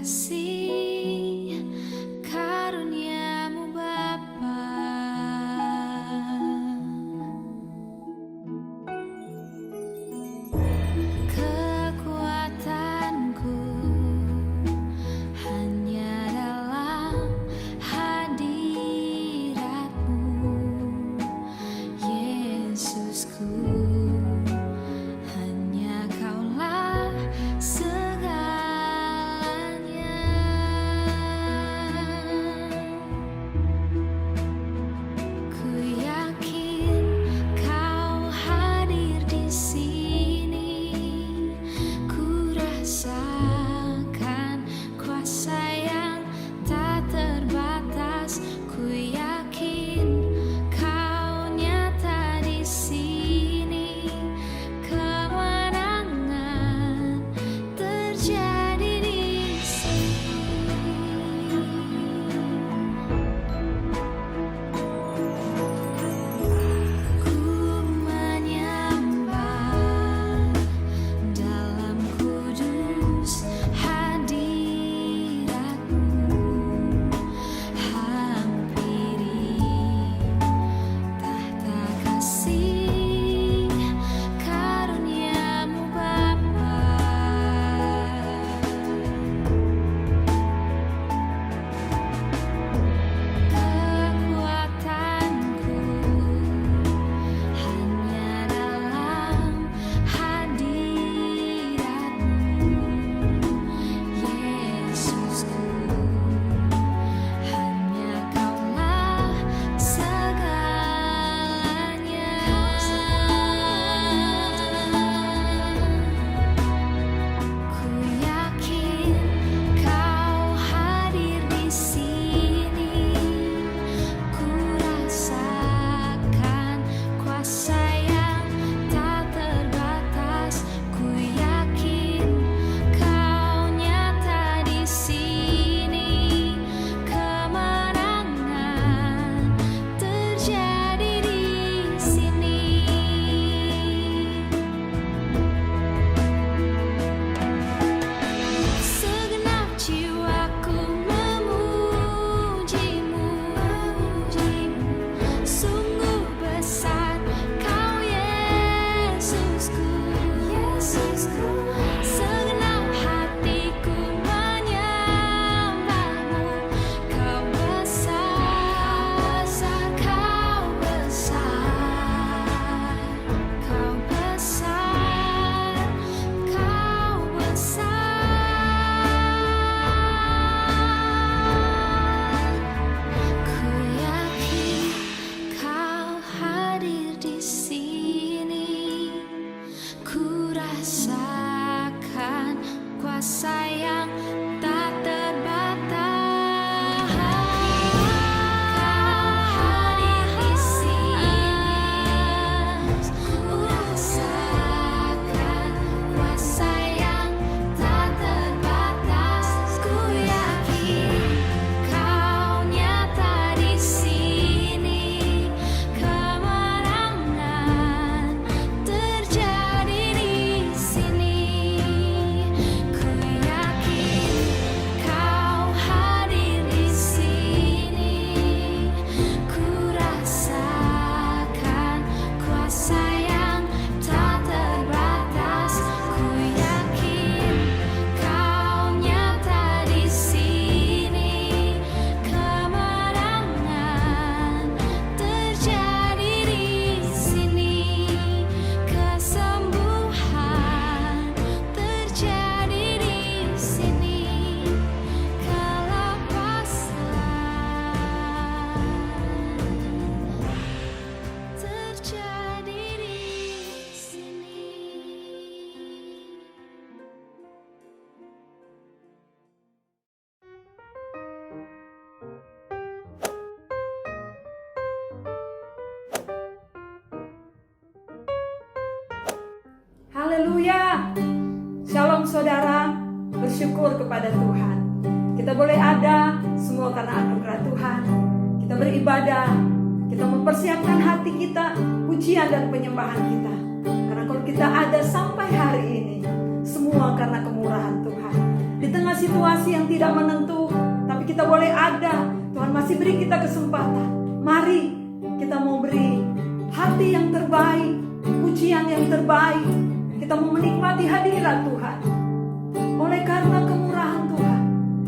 kasih karunia-Mu Bapa. Kekuatanku hanya dalam hadirat-Mu, Yesusku. Hanya Kaulah segalanya. Ku yakin Kau hadir di sini. Ku rasakan kuasa yang tak terbatas. Ku yakin Kau nyata di sini. Kemenangan terjadi di sini. Ku menyembah dalam kudus hadirat-Mu. Hampiri tahta kasih karunia-Mu Bapa. Kekuatanku hanya dalam hadirat-Mu, Yesusku. Hanya Kaulah segalanya. Ku yakin Kau hadir di sini. Ku rasakan kuasa yang tak terbatas. Ku yakin Kau nyata di sini. Kemenangan terjadi di sini. Segenap jiwaku memuji-Mu. Sungguh besar Kau, Yesusku. Segenap hatiku menyembah-Mu. Kau besar, Kau besar, Kau besar, Kau besar. Ku yakin Kau hadir di sini. Ku rasakan kuasa yang tak terbatas. Kau hadir di sini. Ku rasakan kuasa yang tak terbatas. Ku yakin Kau nyata di sini. Kemenangan terjadi di sini. Ku yakin Kau hadir di sini. Ku rasakan kuasa yang tak terbatas. Ku yakin Kau nyata di sini. Kemenangan terjadi di sini. Kesembuhan terjadi di sini. Kelepasan terjadi di sini. Haleluya. Shalom saudara, bersyukur kepada Tuhan. Kita boleh ada semua karena anugerah Tuhan. Kita beribadah, kita mempersiapkan hati kita, pujian dan penyembahan kita. Karena kalau kita ada sampai hari ini, semua karena kemurahan Tuhan. Di tengah situasi yang tidak menentu, tapi kita boleh ada. Tuhan masih beri kita kesempatan. Mari kita mau beri hati yang terbaik, pujian yang terbaik. Kita mau menikmati hadirat Tuhan. Oleh karena kemurahan Tuhan,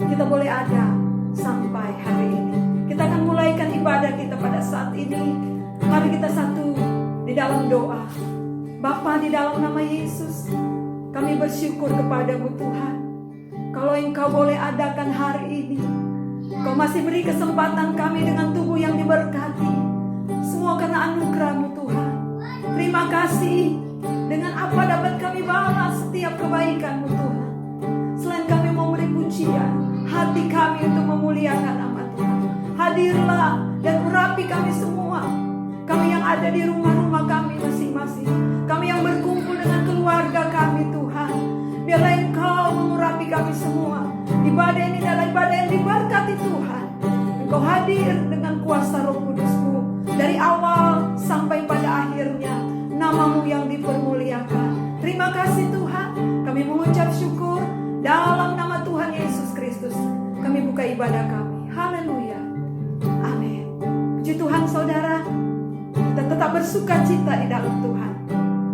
kita boleh ada sampai hari ini. Kita akan mulaikan ibadah kita pada saat ini. Mari kita satu di dalam doa. Bapa, di dalam nama Yesus, kami bersyukur kepadamu Tuhan. Kalau Engkau boleh adakan hari ini, Kau masih beri kesempatan kami dengan tubuh yang diberkati. Semua karena anugerah-Mu Tuhan. Terima kasih. Dengan apa dapat kami balas setiap kebaikan-Mu Tuhan. Selain kami mau beri pujian, hati kami untuk memuliakan nama Tuhan. Hadirlah dan urapi kami semua. Kami yang ada di rumah-rumah kami masing-masing. Kami yang berkumpul dengan keluarga kami Tuhan. Biarlah Engkau mengurapi kami semua. Ibadah ini adalah ibadah yang diberkati Tuhan. Engkau hadir dengan kuasa Roh Kudus-Mu. Dari awal sampai pada akhirnya, nama-Mu yang dipermuliakan. Terima kasih Tuhan. Kami mengucap syukur dalam nama Tuhan Yesus Kristus. Kami buka ibadah kami. Haleluya. Amin. Puji Tuhan saudara. Kita tetap bersuka cita di dalam Tuhan.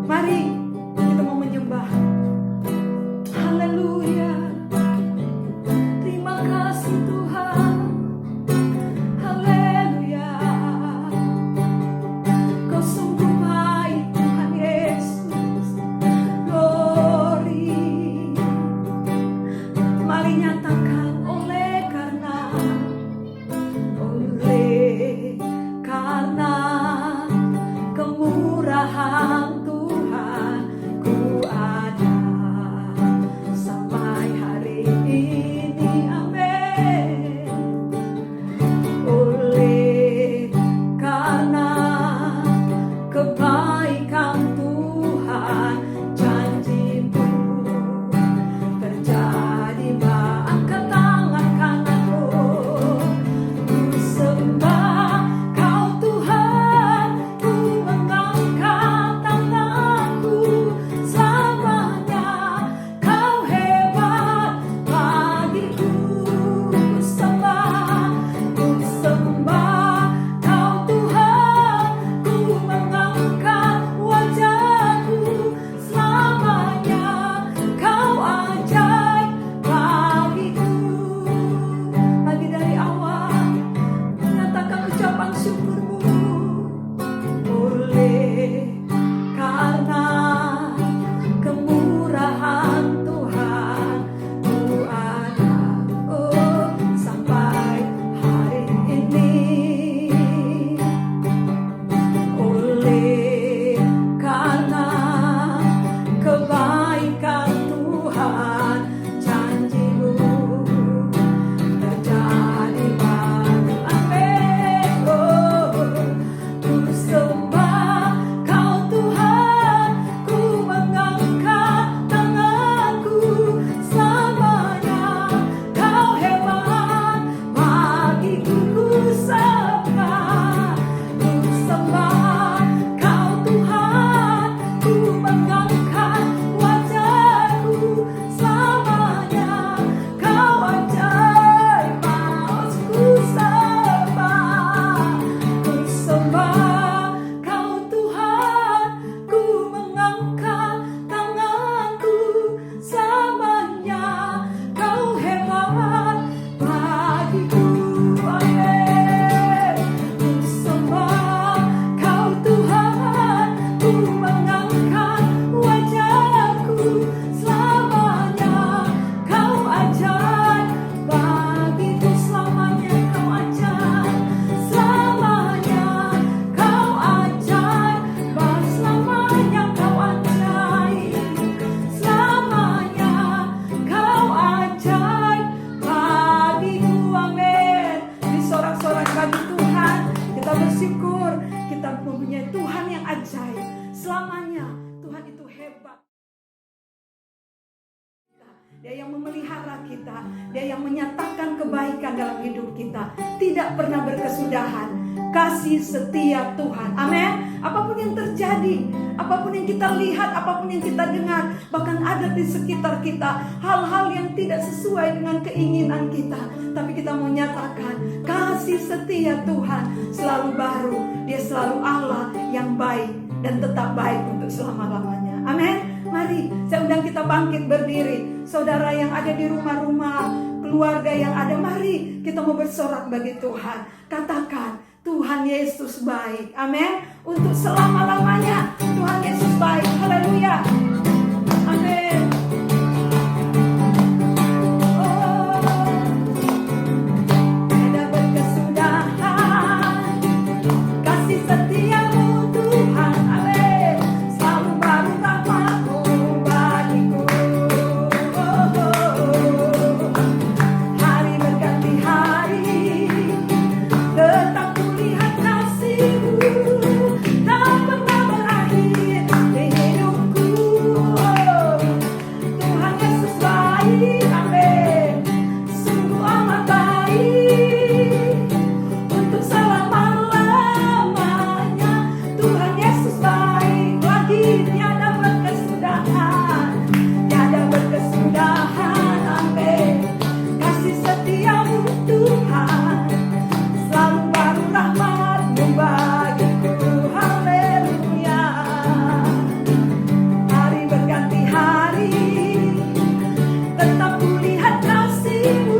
Mari kita mau menyembah. Haleluya. Terima kasih Tuhan. Haleluya. Kau sungguh baik Tuhan Yesus. Glory. Mari nyatakan oleh karena kemurahan Tuhan, ku ada sampai hari ini. Amin. Oleh karena kebaikan Tuhan, janji-Mu terjadi. Angkat tangan kananmu, ku sembah Kau Tuhan, ku mengangkat tanganku selamanya. Kau hebat bagiku, ku sembah Kau Tuhan, ku mengangkat wajahku selamanya. Kau ajaib bagiku. Lagi dari awal, nyatakan ucapan syukurmu. Oleh karena kemurahan Tuhan, ku ada sampai hari ini. Oleh karena kebaikan Tuhan, janji-Mu terjadi baru. Amin. Ku sembah Kau Tuhan, ku mengangkat tanganku selamanya. Kau hebat bagiku, ku sembah Kau Tuhan, ku mengangkat wajahku selamanya. Kau ajaib, ku sembah Kau Tuhan, ku mengangkat tanganku selamanya. Kau hebat bagiku. Amin. Ku sembah Kau Tuhan, ku mengangkat wajahku selamanya. Kau ajaib bagiku selamanya. Kau ajaib selamanya. Kau ajaib selamanya. Kau ajaib selamanya. Kau ajaib bagiku. Amin. Di sorak-sorak bagi Tuhan, kita bersyukur kita mempunyai Tuhan yang ajaib selamanya. Tuhan itu hebat. Dia yang memelihara kita, Dia yang menyatakan kebaikan dalam hidup kita, tidak pernah berkesudahan. kasih setia Tuhan. Amin. Apapun yang terjadi, apapun yang kita lihat, apapun yang kita dengar, bahkan ada di sekitar kita hal-hal yang tidak sesuai dengan keinginan kita, tapi kita mau nyatakan kasih setia Tuhan selalu baru. Dia selalu Allah yang baik dan tetap baik untuk selama-lamanya. Amin. Mari saya undang kita bangkit berdiri. Saudara yang ada di rumah-rumah, keluarga yang ada, mari kita mau bersorak bagi Tuhan. Katakan, Tuhan Yesus baik. Amin. Untuk selama-lamanya Tuhan Yesus baik. Haleluya. Amin. Ada berkesudahan kasih setiamu Tuhan. Amin. Selalu baru rahmat-Mu bagiku. Hari berganti hari, tetap kulihat kasih-Mu, tak pernah berakhir di hidupku. Tuhan Yesus baik, amin. Sungguh amat baik untuk selama-lamanya. Tuhan Yesus baik, lagi tiada berkesudahan, tiada berkesudahan, amin. Kasih setiamu Tuhan, selalu baru rahmat-Mu bagiku. Haleluya. Hari berganti hari, tetap kulihat kasih-Mu,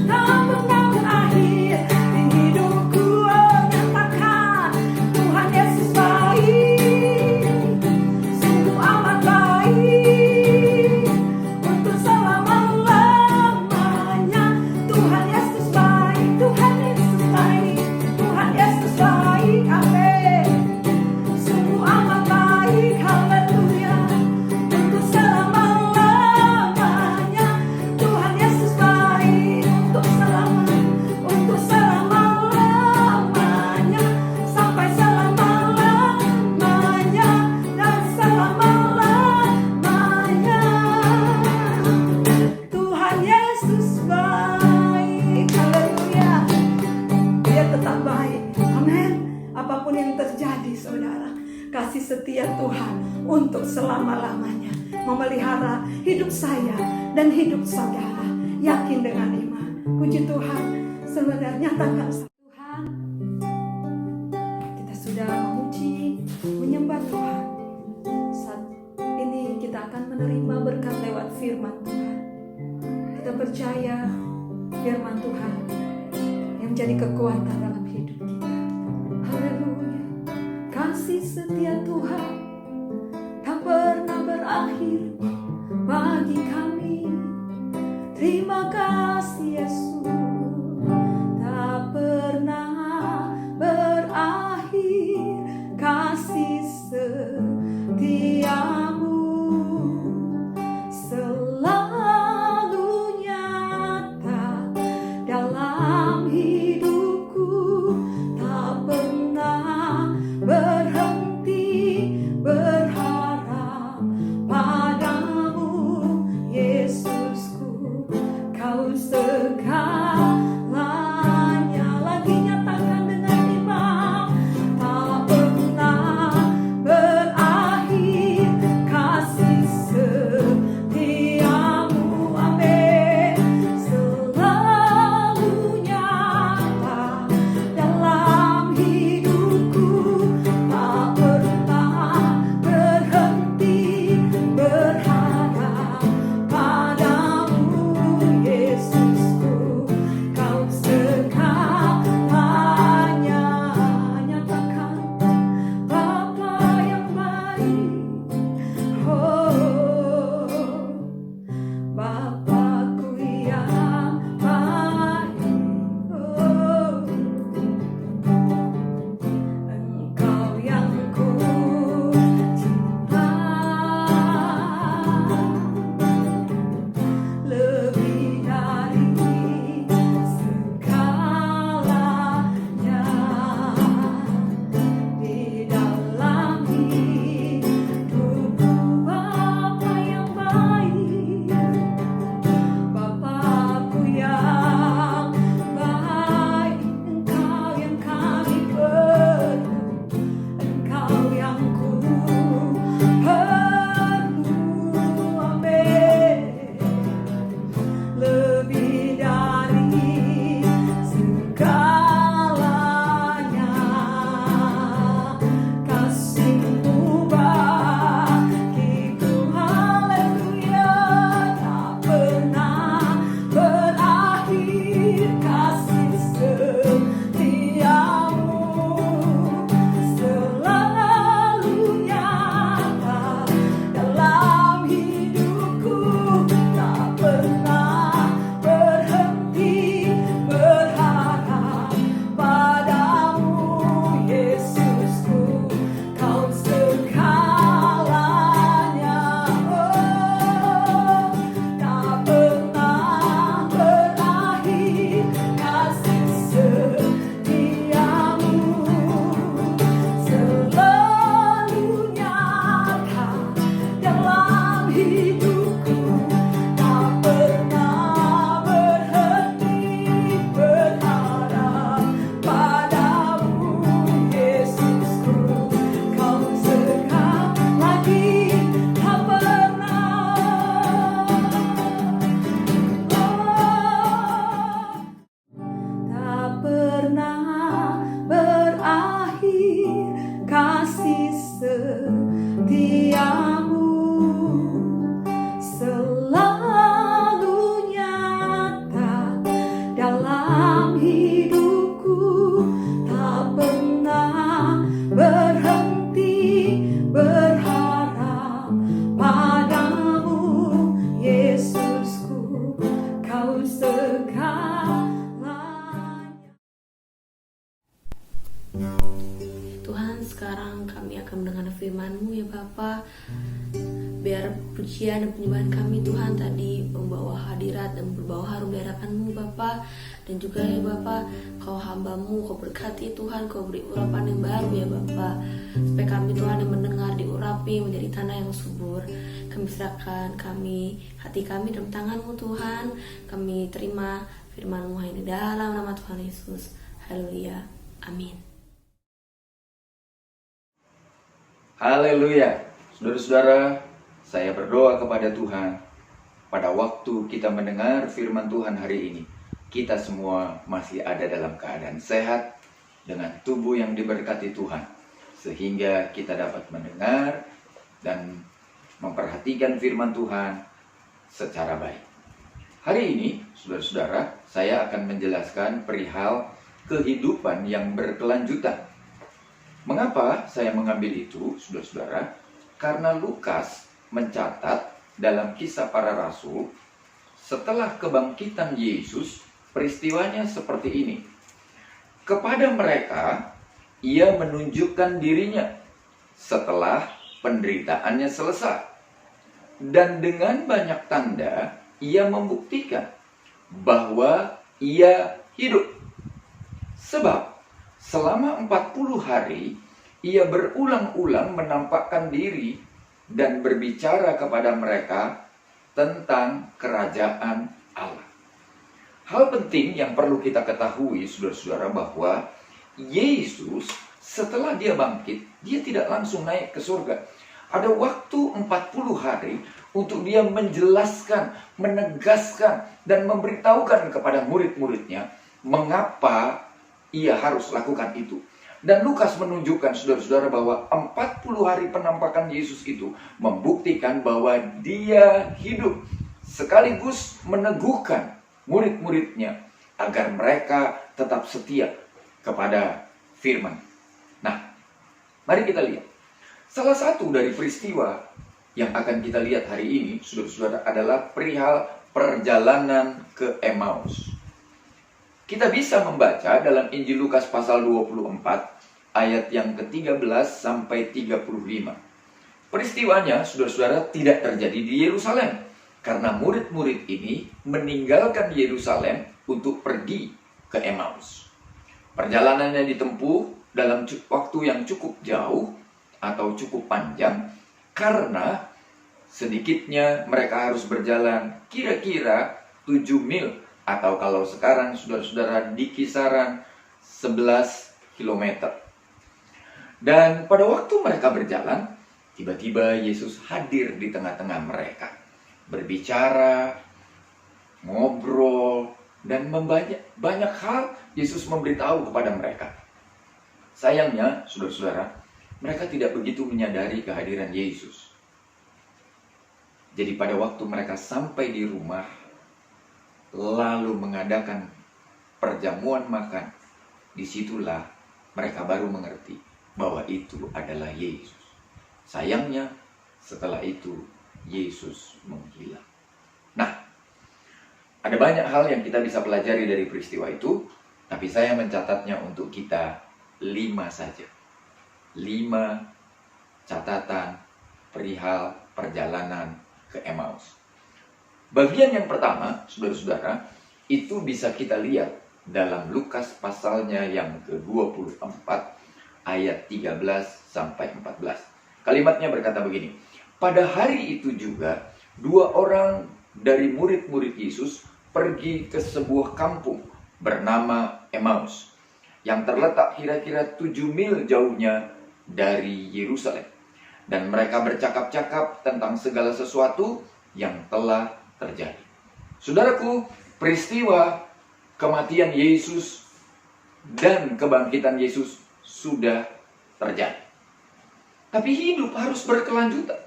tak pernah berakhir di hidupku. Oh, nyatakan Tuhan Yesus baik, sungguh amat baik untuk selama-lamanya. Tuhan Yesus baik, Tuhan Yesus baik, Tuhan Yesus baik, amin. Sungguh amat baik, haleluya, untuk selama-lamanya. Tuhan Yesus baik untuk selama-lamanya, sampai selama-lamanya dan selama-lamanya. Tuhan Yesus baik, haleluya. Dia tetap baik, amin. Apapun yang terjadi, saudara, kasih setia Tuhan untuk selama-lamanya memelihara hidup saya dan hidup saudara. Yakin dengan iman. Puji Tuhan, saudara, nyatakan Tuhan. Kita sudah memuji, menyembah Tuhan. Saat ini kita akan menerima berkat lewat firman Tuhan. Kita percaya firman Tuhan yang menjadi kekuatan dalam hidup kita. Haleluya. Kasih setia Tuhan tak pernah berakhir bagi kami. Terima kasih Yesus, tak pernah berakhir kasih setiamu, selalu nyata dalam hidupku, tak pernah berhenti berharap padamu Yesusku. Kau segalanya, lagi nyatakan dengan iman, tak pernah berakhir kasih setiamu, amin. Selalu nyata dalam hidupku, tak pernah berhenti berharap padamu Yesusku. segalanya. Tuhan, sekarang kami akan mendengar firman-Mu ya Bapa. Biar pujian dan penyembahan kami Tuhan tadi membawa hadirat dan berbawa harum di hadapan-Mu Bapa. Dan juga ya Bapa, Kau hamba-Mu, Kau berkati Tuhan, Kau beri urapan yang baru ya Bapa. Supaya kami Tuhan yang mendengar diurapi menjadi tanah yang subur. Kami serahkan hati kami dalam tangan-Mu Tuhan. Kami terima firman-Mu ini dalam nama Tuhan Yesus. Haleluya. Amin. Haleluya. Saudara-saudara, saya berdoa kepada Tuhan. Pada waktu kita mendengar firman Tuhan hari ini, kita semua masih ada dalam keadaan sehat, dengan tubuh yang diberkati Tuhan, sehingga kita dapat mendengar dan memperhatikan firman Tuhan secara baik. Hari ini, saudara-saudara, saya akan menjelaskan perihal kehidupan yang berkelanjutan. Mengapa saya mengambil itu, saudara-saudara? Karena Lukas mencatat dalam Kisah Para Rasul, setelah kebangkitan Yesus, peristiwanya seperti ini. Kepada mereka, ia menunjukkan dirinya setelah penderitaannya selesai. Dan dengan banyak tanda, ia membuktikan bahwa ia hidup. Sebab selama 40 hari, ia berulang-ulang menampakkan diri dan berbicara kepada mereka tentang kerajaan Allah. Hal penting yang perlu kita ketahui, saudara-saudara, bahwa Yesus setelah dia bangkit, dia tidak langsung naik ke surga. Ada waktu 40 hari untuk dia menjelaskan, menegaskan, dan memberitahukan kepada murid-muridnya mengapa ia harus lakukan itu. Dan Lukas menunjukkan, saudara-saudara, bahwa 40 hari penampakan Yesus itu membuktikan bahwa dia hidup, sekaligus meneguhkan murid-muridnya agar mereka tetap setia kepada firman. Nah, mari kita lihat. Salah satu dari peristiwa yang akan kita lihat hari ini, saudara-saudara, adalah perihal perjalanan ke Emmaus. Kita bisa membaca dalam Injil Lukas pasal 24 ayat yang ke-13 sampai 35. Peristiwanya, saudara-saudara, tidak terjadi di Yerusalem karena murid-murid ini meninggalkan Yerusalem untuk pergi ke Emmaus. Perjalanannya ditempuh dalam waktu yang cukup jauh atau cukup panjang karena sedikitnya mereka harus berjalan kira-kira 7 mil. Atau kalau sekarang, saudara-saudara, di kisaran 11 km. Dan pada waktu mereka berjalan, tiba-tiba Yesus hadir di tengah-tengah mereka. Berbicara, ngobrol, dan banyak hal Yesus memberitahu kepada mereka. Sayangnya, saudara-saudara, mereka tidak begitu menyadari kehadiran Yesus. Jadi pada waktu mereka sampai di rumah, lalu mengadakan perjamuan makan, disitulah mereka baru mengerti bahwa itu adalah Yesus. Sayangnya setelah itu Yesus menghilang. Nah, ada banyak hal yang kita bisa pelajari dari peristiwa itu, tapi saya mencatatnya untuk kita 5 saja. 5 catatan perihal perjalanan ke Emmaus. Bagian yang pertama, saudara-saudara, itu bisa kita lihat dalam Lukas pasalnya yang ke-24 ayat 13 sampai 14. Kalimatnya berkata begini, pada hari itu juga 2 orang dari murid-murid Yesus pergi ke sebuah kampung bernama Emmaus yang terletak kira-kira 7 mil jauhnya dari Yerusalem. Dan mereka bercakap-cakap tentang segala sesuatu yang telah terjadi. Saudaraku, peristiwa kematian Yesus dan kebangkitan Yesus sudah terjadi. Tapi hidup harus berkelanjutan.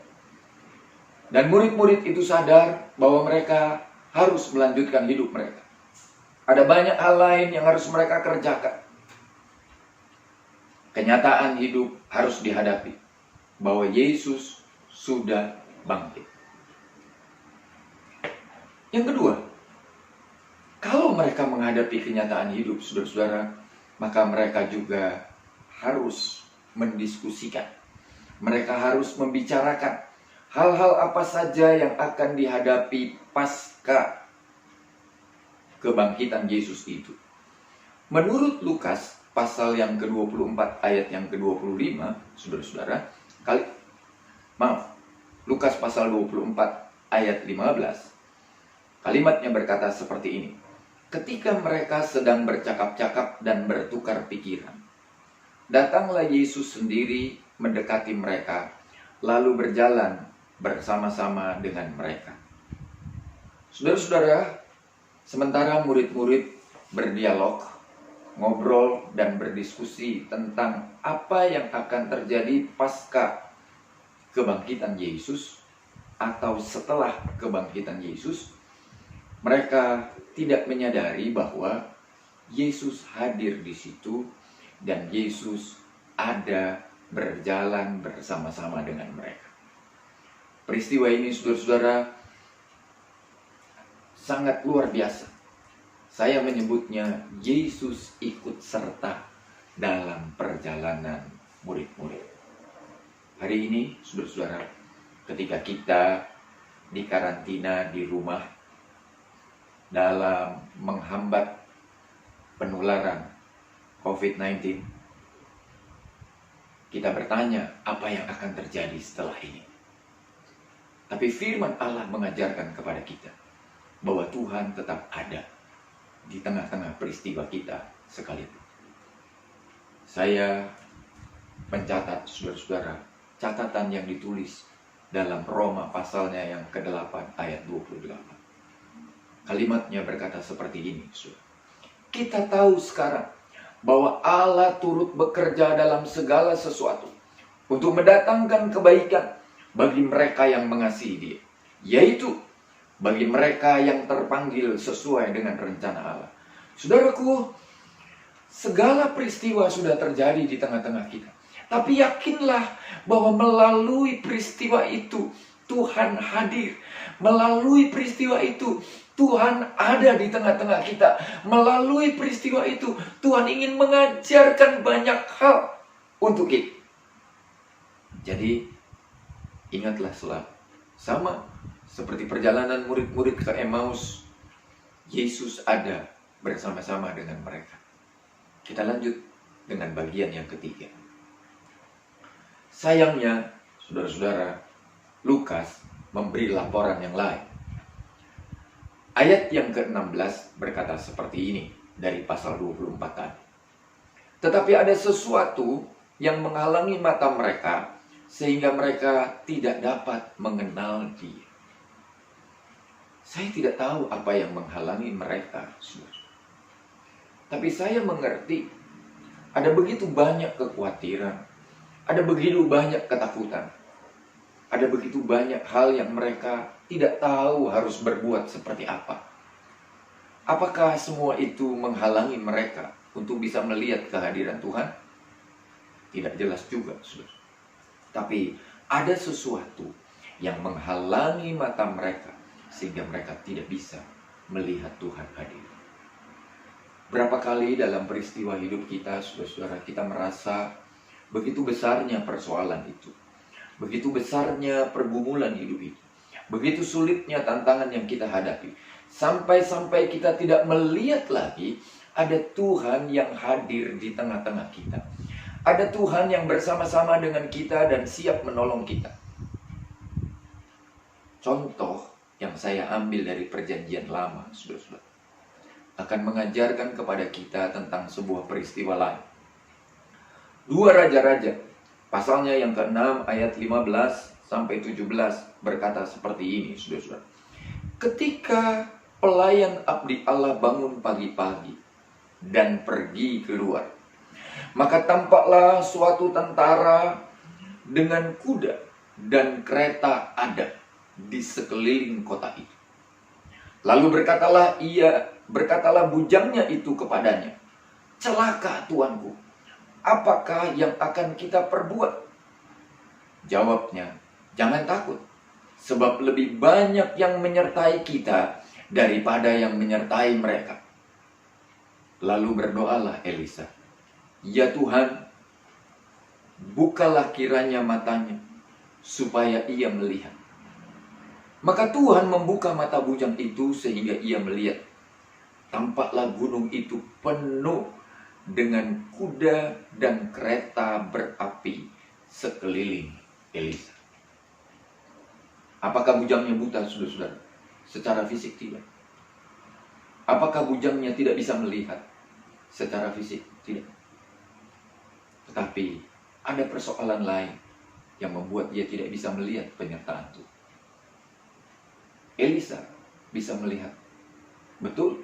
Dan murid-murid itu sadar bahwa mereka harus melanjutkan hidup mereka. Ada banyak hal lain yang harus mereka kerjakan. Kenyataan hidup harus dihadapi bahwa Yesus sudah bangkit. Yang kedua, Kalau mereka menghadapi kenyataan hidup, saudara-saudara, maka mereka juga harus mendiskusikan. Mereka harus membicarakan hal-hal apa saja yang akan dihadapi pasca kebangkitan Yesus itu. Menurut Lukas pasal yang ke-24 ayat yang ke-25, saudara-saudara, Lukas pasal 24 ayat 15. Kalimatnya berkata seperti ini. Ketika mereka sedang bercakap-cakap dan bertukar pikiran, datanglah Yesus sendiri mendekati mereka, lalu berjalan bersama-sama dengan mereka. Saudara-saudara, sementara murid-murid berdialog, ngobrol, dan berdiskusi tentang apa yang akan terjadi pasca kebangkitan Yesus atau setelah kebangkitan Yesus, mereka tidak menyadari bahwa Yesus hadir di situ dan Yesus ada berjalan bersama-sama dengan mereka. Peristiwa ini, saudara-saudara, sangat luar biasa. Saya menyebutnya Yesus ikut serta dalam perjalanan murid-murid. Hari ini, saudara-saudara, ketika kita dikarantina di rumah dalam menghambat penularan COVID-19, kita bertanya apa yang akan terjadi setelah ini. Tapi firman Allah mengajarkan kepada kita bahwa Tuhan tetap ada di tengah-tengah peristiwa kita sekalipun. Saya mencatat, saudara-saudara, catatan yang ditulis dalam Roma pasalnya yang ke-8 ayat 28. Kalimatnya berkata seperti ini, saudara. Kita tahu sekarang bahwa Allah turut bekerja dalam segala sesuatu untuk mendatangkan kebaikan bagi mereka yang mengasihi Dia, yaitu bagi mereka yang terpanggil sesuai dengan rencana Allah. Saudaraku, segala peristiwa sudah terjadi di tengah-tengah kita. Tapi yakinlah bahwa melalui peristiwa itu Tuhan hadir. Melalui peristiwa itu Tuhan ada di tengah-tengah kita. Melalui peristiwa itu Tuhan ingin mengajarkan banyak hal untuk kita. Jadi ingatlah selalu, sama seperti perjalanan murid-murid ke Emmaus, Yesus ada bersama-sama dengan mereka. Kita lanjut dengan bagian yang ketiga. Sayangnya, saudara-saudara, Lukas memberi laporan yang lain. Ayat yang ke-16 berkata seperti ini dari pasal 24 tadi. Tetapi ada sesuatu yang menghalangi mata mereka sehingga mereka tidak dapat mengenal Dia. Saya tidak tahu apa yang menghalangi mereka, saudara. Tapi saya mengerti ada begitu banyak kekhawatiran, ada begitu banyak ketakutan, ada begitu banyak hal yang mereka tidak tahu harus berbuat seperti apa. Apakah semua itu menghalangi mereka untuk bisa melihat kehadiran Tuhan? Tidak jelas juga, saudara. Tapi ada sesuatu yang menghalangi mata mereka sehingga mereka tidak bisa melihat Tuhan hadir. Berapa kali dalam peristiwa hidup kita, saudara-saudara, kita merasa begitu besarnya persoalan itu, begitu besarnya pergumulan hidup itu, begitu sulitnya tantangan yang kita hadapi, sampai-sampai kita tidak melihat lagi ada Tuhan yang hadir di tengah-tengah kita. Ada Tuhan yang bersama-sama dengan kita dan siap menolong kita. Contoh yang saya ambil dari perjanjian lama, saudara-saudara, akan mengajarkan kepada kita tentang sebuah peristiwa lain. 2 Raja-Raja, pasalnya yang ke-6 ayat 15 sampai 17 berkata seperti ini, saudara-saudara. Ketika pelayan abdi Allah bangun pagi-pagi dan pergi keluar, maka tampaklah suatu tentara dengan kuda dan kereta ada di sekeliling kota itu. Lalu berkatalah bujangnya itu kepadanya, "Celaka tuanku, apakah yang akan kita perbuat?" Jawabnya, "Jangan takut, sebab lebih banyak yang menyertai kita daripada yang menyertai mereka." Lalu berdoalah Elisa, "Ya Tuhan, bukalah kiranya matanya, supaya ia melihat." Maka Tuhan membuka mata bujang itu sehingga ia melihat. Tampaklah gunung itu penuh dengan kuda dan kereta berapi sekeliling Elisa. Apakah bujangnya buta, saudara-saudara? Secara fisik tidak. Apakah bujangnya tidak bisa melihat? Secara fisik tidak. Tetapi ada persoalan lain yang membuat dia tidak bisa melihat penyertaan Tuhan. Elisa bisa melihat. Betul,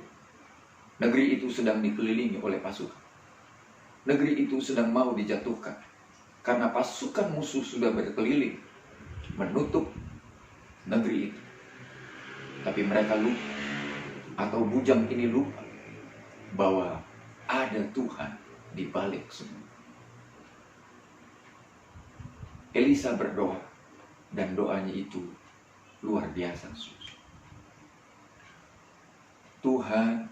negeri itu sedang dikelilingi oleh pasukan. Negeri itu sedang mau dijatuhkan. Karena pasukan musuh sudah berkeliling menutup negeri itu. Tapi mereka lupa, atau bujang ini lupa, bahwa ada Tuhan di balik semua. Elisa berdoa, dan doanya itu luar biasa. Tuhan,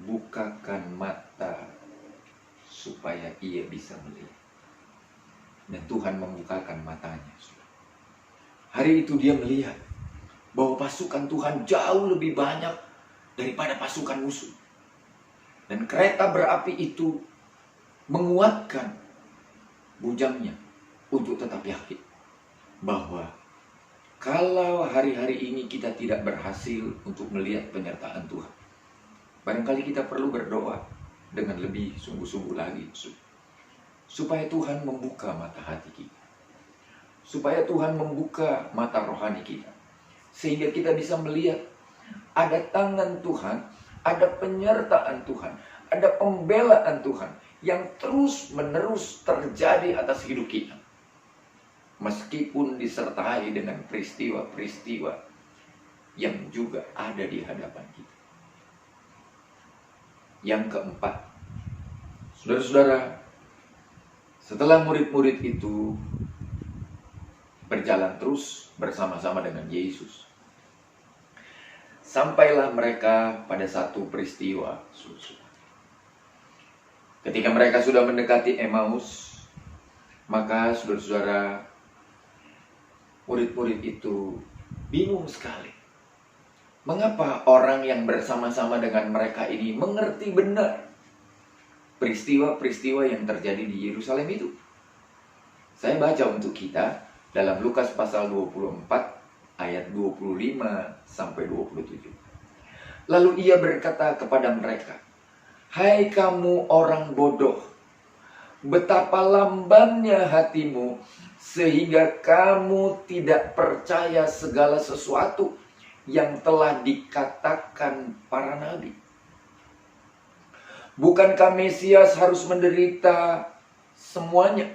bukakan mata supaya ia bisa melihat. Dan Tuhan membukakan matanya. Hari itu dia melihat bahwa pasukan Tuhan jauh lebih banyak daripada pasukan musuh. Dan kereta berapi itu menguatkan bujangnya untuk tetap yakin bahwa kalau hari-hari ini kita tidak berhasil untuk melihat penyertaan Tuhan, barangkali kita perlu berdoa dengan lebih sungguh-sungguh lagi, supaya Tuhan membuka mata hati kita, supaya Tuhan membuka mata rohani kita, sehingga kita bisa melihat ada tangan Tuhan, ada penyertaan Tuhan, ada pembelaan Tuhan yang terus-menerus terjadi atas hidup kita. Meskipun disertai dengan peristiwa-peristiwa yang juga ada di hadapan kita. Yang keempat, saudara-saudara, setelah murid-murid itu berjalan terus bersama-sama dengan Yesus, sampailah mereka pada satu peristiwa. Ketika mereka sudah mendekati Emmaus, maka saudara-saudara, murid-murid itu bingung sekali. Mengapa orang yang bersama-sama dengan mereka ini mengerti benar peristiwa-peristiwa yang terjadi di Yerusalem itu? Saya baca untuk kita dalam Lukas pasal 24 ayat 25 sampai 27. Lalu ia berkata kepada mereka, "Hai kamu orang bodoh, betapa lambannya hatimu sehingga kamu tidak percaya segala sesuatu yang telah dikatakan para nabi. Bukankah Mesias harus menderita semuanya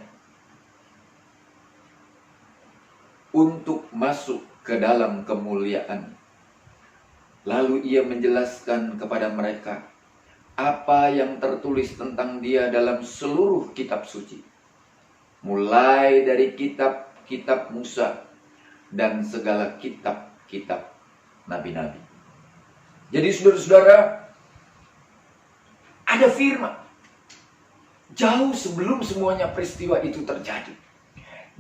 untuk masuk ke dalam kemuliaan?" Lalu ia menjelaskan kepada mereka apa yang tertulis tentang dia dalam seluruh kitab suci, mulai dari kitab-kitab Musa dan segala kitab-kitab nabi-nabi. Jadi saudara-saudara, ada firman jauh sebelum semuanya peristiwa itu terjadi.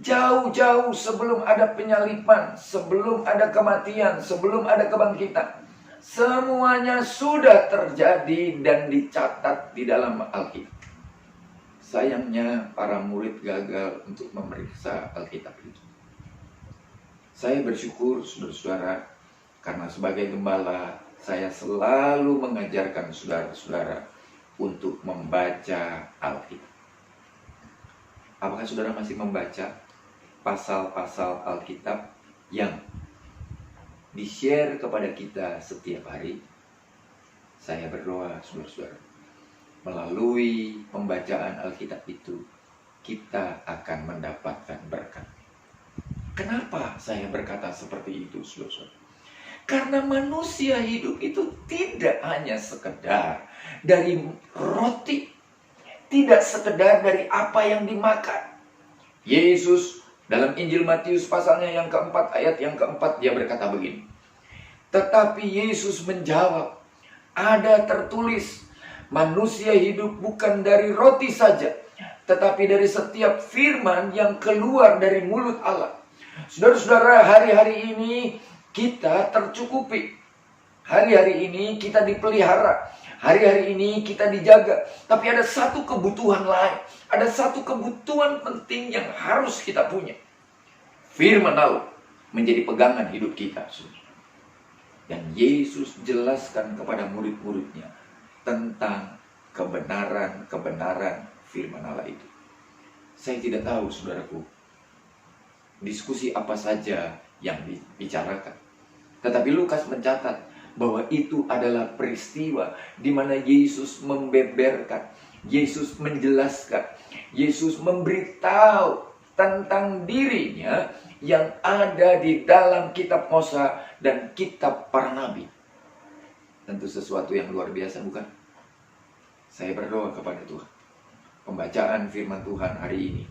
Jauh-jauh sebelum ada penyalipan, sebelum ada kematian, sebelum ada kebangkitan, semuanya sudah terjadi dan dicatat di dalam Alkitab. Sayangnya para murid gagal untuk memeriksa Alkitab itu. Saya bersyukur saudara-saudara, karena sebagai gembala saya selalu mengajarkan saudara-saudara untuk membaca Alkitab. Apakah saudara masih membaca pasal-pasal Alkitab yang di-share kepada kita setiap hari? Saya berdoa saudara-saudara, melalui pembacaan Alkitab itu kita akan mendapatkan berkat. Kenapa saya berkata seperti itu saudara-saudara? Karena manusia hidup itu tidak hanya sekedar dari roti, tidak sekedar dari apa yang dimakan. Yesus dalam Injil Matius pasalnya yang keempat, ayat yang keempat, dia berkata begini. Tetapi Yesus menjawab, ada tertulis, Manusia hidup bukan dari roti saja, tetapi dari setiap firman yang keluar dari mulut Allah. Saudara-saudara, hari-hari ini kita tercukupi. Hari-hari ini kita dipelihara. Hari-hari ini kita dijaga. Tapi ada satu kebutuhan lain. Ada satu kebutuhan penting yang harus kita punya. Firman Allah menjadi pegangan hidup kita. Dan Yesus jelaskan kepada murid-muridnya tentang kebenaran-kebenaran firman Allah itu. Saya tidak tahu, saudaraku, diskusi apa saja yang dibicarakan. Tetapi Lukas mencatat bahwa itu adalah peristiwa di mana Yesus membeberkan, Yesus menjelaskan, Yesus memberitahu tentang dirinya yang ada di dalam kitab Musa dan kitab para nabi. Tentu sesuatu yang luar biasa, bukan? Saya berdoa kepada Tuhan, pembacaan firman Tuhan hari ini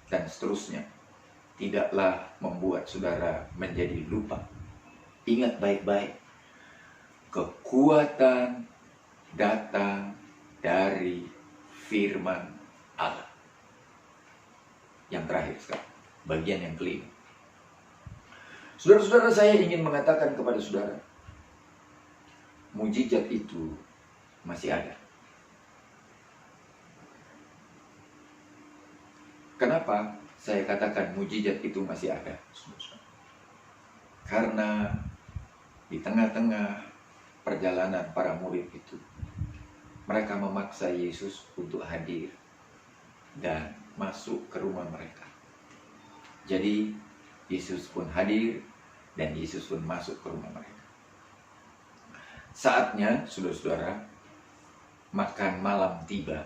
dan seterusnya tidaklah membuat saudara menjadi lupa. Ingat baik-baik, kekuatan datang dari firman Allah. Yang terakhir sekarang, bagian yang kelima. Saudara-saudara, saya ingin mengatakan kepada saudara, mujizat itu masih ada. Kenapa saya katakan mujizat itu masih ada? Karena di tengah-tengah perjalanan para murid itu, mereka memaksa Yesus untuk hadir dan masuk ke rumah mereka. Jadi Yesus pun hadir dan Yesus pun masuk ke rumah mereka. Saatnya, saudara-saudara, makan malam tiba.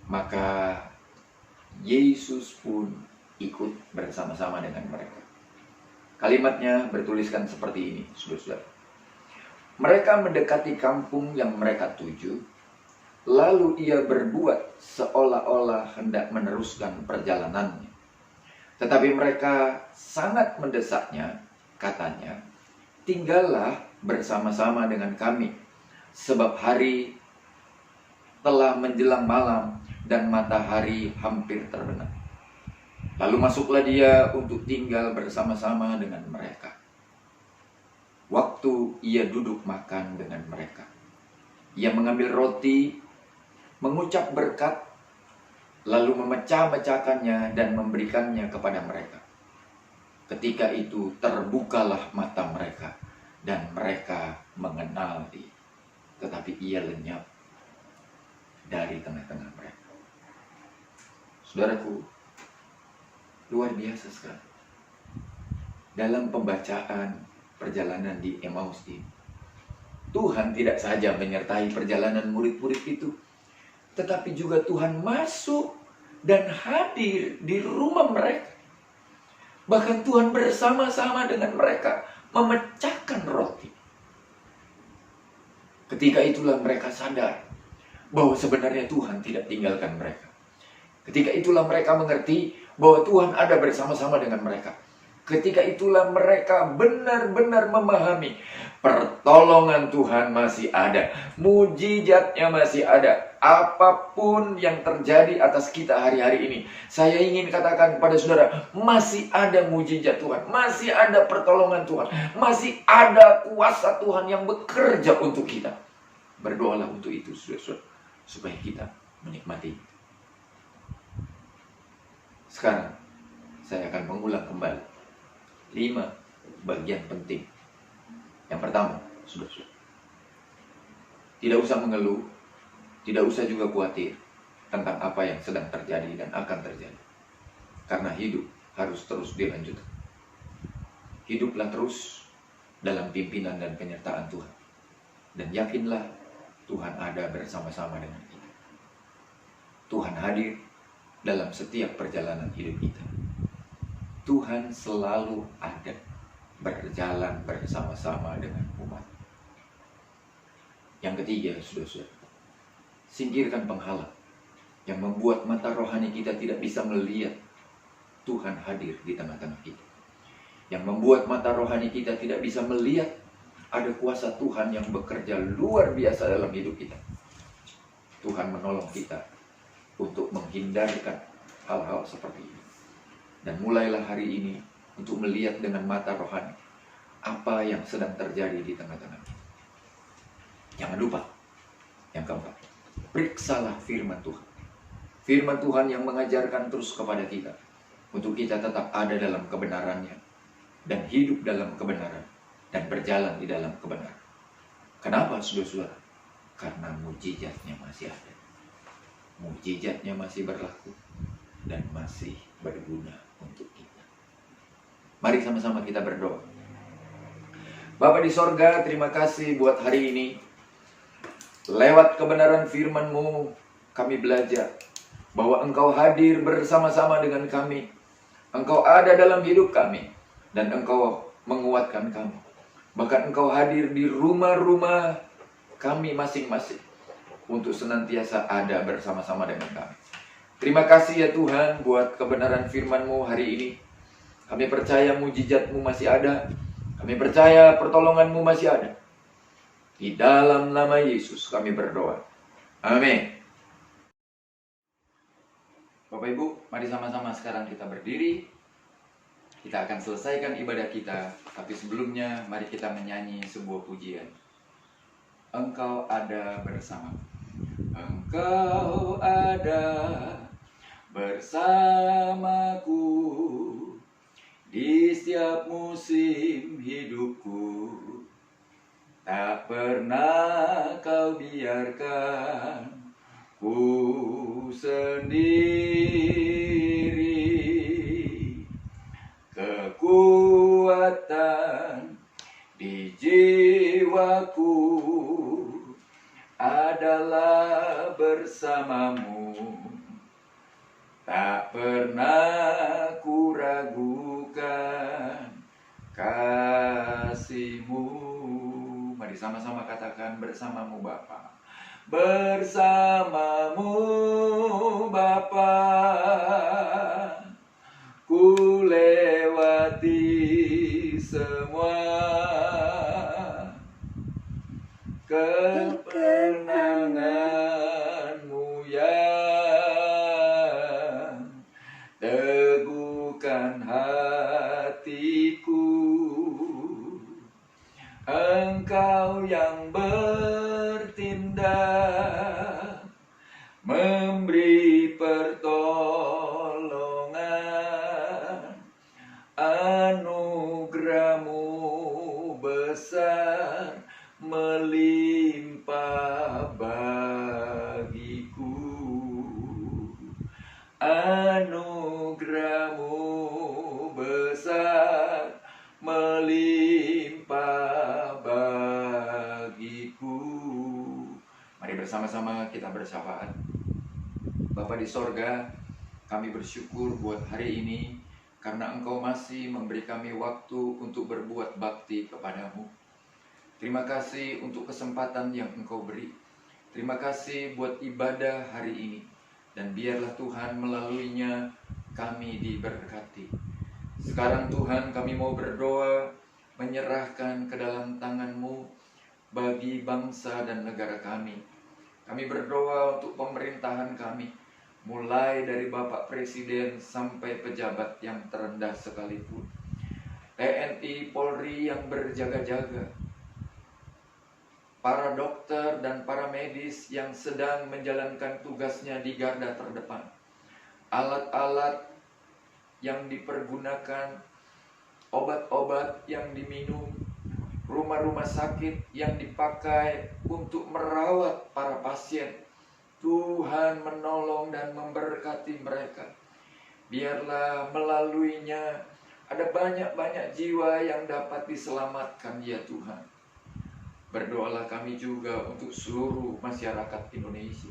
Maka Yesus pun ikut bersama-sama dengan mereka. Kalimatnya bertuliskan seperti ini, saudara-saudara. Mereka mendekati kampung yang mereka tuju, lalu ia berbuat seolah-olah hendak meneruskan perjalanannya. Tetapi mereka sangat mendesaknya, katanya, tinggallah bersama-sama dengan kami, sebab hari telah menjelang malam dan matahari hampir terbenam. Lalu masuklah dia untuk tinggal bersama-sama dengan mereka. Waktu ia duduk makan dengan mereka, ia mengambil roti, mengucap berkat, lalu memecah-mecahkannya dan memberikannya kepada mereka. Ketika itu terbukalah mata mereka dan mereka mengenal dia. Tetapi ia lenyap dari tengah-tengah mereka. Saudaraku, luar biasa sekali. Dalam pembacaan perjalanan di Emmaus ini, Tuhan tidak saja menyertai perjalanan murid-murid itu, tetapi juga Tuhan masuk dan hadir di rumah mereka. Bahkan Tuhan bersama-sama dengan mereka memecahkan roti. Ketika itulah mereka sadar bahwa sebenarnya Tuhan tidak tinggalkan mereka. Ketika itulah mereka mengerti bahwa Tuhan ada bersama-sama dengan mereka. Ketika itulah mereka benar-benar memahami pertolongan Tuhan masih ada, mujizatnya masih ada. Apapun yang terjadi atas kita hari-hari ini, saya ingin katakan kepada saudara, masih ada mujizat Tuhan, masih ada pertolongan Tuhan, masih ada kuasa Tuhan yang bekerja untuk kita. Berdoalah untuk itu, saudara-saudara, supaya kita menikmati. Sekarang saya akan mengulang kembali 5 bagian penting. Yang pertama, saudara-saudara, tidak usah mengeluh, tidak usah juga khawatir tentang apa yang sedang terjadi dan akan terjadi. Karena hidup harus terus dilanjutkan. Hiduplah terus dalam pimpinan dan penyertaan Tuhan. Dan yakinlah Tuhan ada bersama-sama dengan kita. Tuhan hadir dalam setiap perjalanan hidup kita. Tuhan selalu ada berjalan bersama-sama dengan umat. Yang ketiga, saudara-saudara, singkirkan penghalang yang membuat mata rohani kita tidak bisa melihat Tuhan hadir di tengah-tengah kita. Yang membuat mata rohani kita tidak bisa melihat ada kuasa Tuhan yang bekerja luar biasa dalam hidup kita. Tuhan menolong kita untuk menghindarkan hal-hal seperti ini. Dan mulailah hari ini untuk melihat dengan mata rohani apa yang sedang terjadi di tengah-tengah kita. Jangan lupa, yang keempat, periksalah firman Tuhan. Firman Tuhan yang mengajarkan terus kepada kita untuk kita tetap ada dalam kebenarannya dan hidup dalam kebenaran dan berjalan di dalam kebenaran. Kenapa, saudara-saudara? Karena mujizatnya masih ada. Mujizatnya masih berlaku dan masih berguna untuk kita. Mari sama-sama kita berdoa. Bapa di sorga, terima kasih buat hari ini. Lewat kebenaran firman-Mu, kami belajar bahwa Engkau hadir bersama-sama dengan kami. Engkau ada dalam hidup kami dan Engkau menguatkan kami. Bahkan Engkau hadir di rumah-rumah kami masing-masing untuk senantiasa ada bersama-sama dengan kami. Terima kasih ya Tuhan buat kebenaran firman-Mu hari ini. Kami percaya mujizat-Mu masih ada. Kami percaya pertolongan-Mu masih ada. Di dalam nama Yesus kami berdoa. Amin. Bapak Ibu, mari sama-sama sekarang kita berdiri. Kita akan selesaikan ibadah kita, tapi sebelumnya mari kita menyanyi sebuah pujian. Engkau ada bersama. Engkau ada bersamaku di setiap musim hidupku. Tak pernah kau biarkan ku sendiri. Kekuatan di jiwaku adalah bersamamu. Tak pernah ku ragukan kasih-Mu. Mari sama-sama katakan, bersamamu Bapa. Bersamamu Bapa, ku lewati semua kemenangan-Mu yang teguhkan hatiku. Engkau yang bertindak, memberi pertolongan, anugerah-Mu besar melimpah bagiku. Anugerah-Mu besar melimpah bagiku. Mari bersama-sama kita bersyafaat. Bapa di sorga, kami bersyukur buat hari ini karena Engkau masih memberi kami waktu untuk berbuat bakti kepadamu. Terima kasih untuk kesempatan yang Engkau beri. Terima kasih buat ibadah hari ini. Dan biarlah Tuhan melaluinya kami diberkati. Sekarang Tuhan kami mau berdoa, menyerahkan ke dalam tangan-Mu bagi bangsa dan negara kami. Kami berdoa untuk pemerintahan kami, mulai dari Bapak Presiden sampai pejabat yang terendah sekalipun. TNI, Polri yang berjaga-jaga, para dokter dan para medis yang sedang menjalankan tugasnya di garda terdepan, alat-alat yang dipergunakan, obat-obat yang diminum, rumah-rumah sakit yang dipakai untuk merawat para pasien. Tuhan menolong dan memberkati mereka. Biarlah melaluinya ada banyak-banyak jiwa yang dapat diselamatkan ya Tuhan. Berdoalah kami juga untuk seluruh masyarakat Indonesia,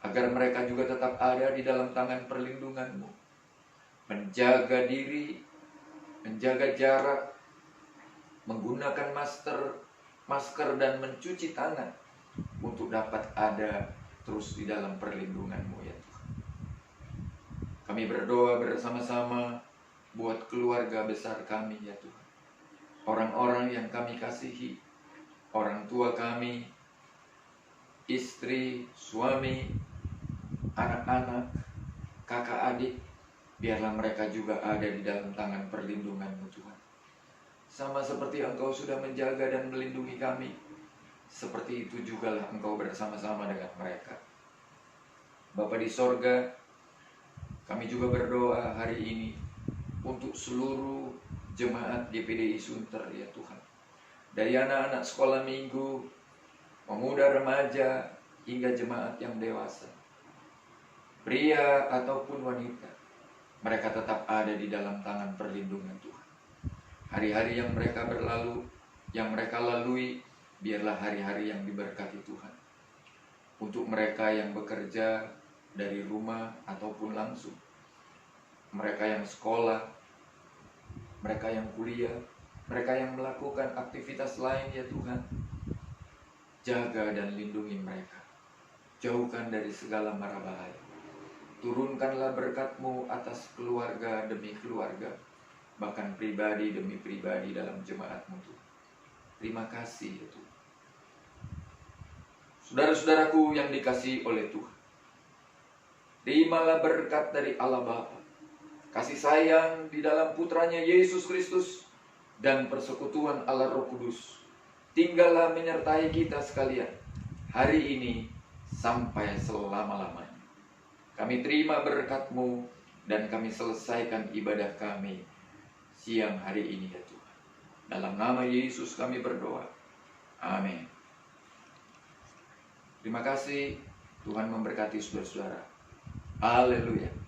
agar mereka juga tetap ada di dalam tangan perlindungan-Mu. Menjaga diri, menjaga jarak, menggunakan masker dan mencuci tangan untuk dapat ada terus di dalam perlindungan-Mu ya Tuhan. Kami berdoa bersama-sama buat keluarga besar kami ya Tuhan. Orang-orang yang kami kasihi, orang tua kami, istri, suami, anak-anak, kakak adik, biarlah mereka juga ada di dalam tangan perlindungan-Mu Tuhan. Sama seperti Engkau sudah menjaga dan melindungi kami, seperti itu jugalah Engkau bersama-sama dengan mereka. Bapa di sorga, kami juga berdoa hari ini untuk seluruh jemaat GPDI Sunter ya Tuhan. Dari anak-anak sekolah minggu, pemuda remaja, hingga jemaat yang dewasa. Pria ataupun wanita, mereka tetap ada di dalam tangan perlindungan Tuhan. Hari-hari yang mereka lalui, biarlah hari-hari yang diberkati Tuhan. Untuk mereka yang bekerja dari rumah ataupun langsung, mereka yang sekolah, mereka yang kuliah, mereka yang melakukan aktivitas lain ya Tuhan, jaga dan lindungi mereka. Jauhkan dari segala mara bahaya. Turunkanlah berkat-Mu atas keluarga demi keluarga, bahkan pribadi demi pribadi dalam jemaat-Mu Tuhan. Terima kasih ya Tuhan. Saudara-saudaraku yang dikasihi oleh Tuhan, terimalah berkat dari Allah Bapa, kasih sayang di dalam putranya Yesus Kristus, dan persekutuan Allah Roh Kudus. Tinggallah menyertai kita sekalian hari ini sampai selama-lamanya. Kami terima berkat-Mu dan kami selesaikan ibadah kami siang hari ini ya Tuhan. Dalam nama Yesus kami berdoa. Amin. Terima kasih. Tuhan memberkati saudara-saudara. Haleluya.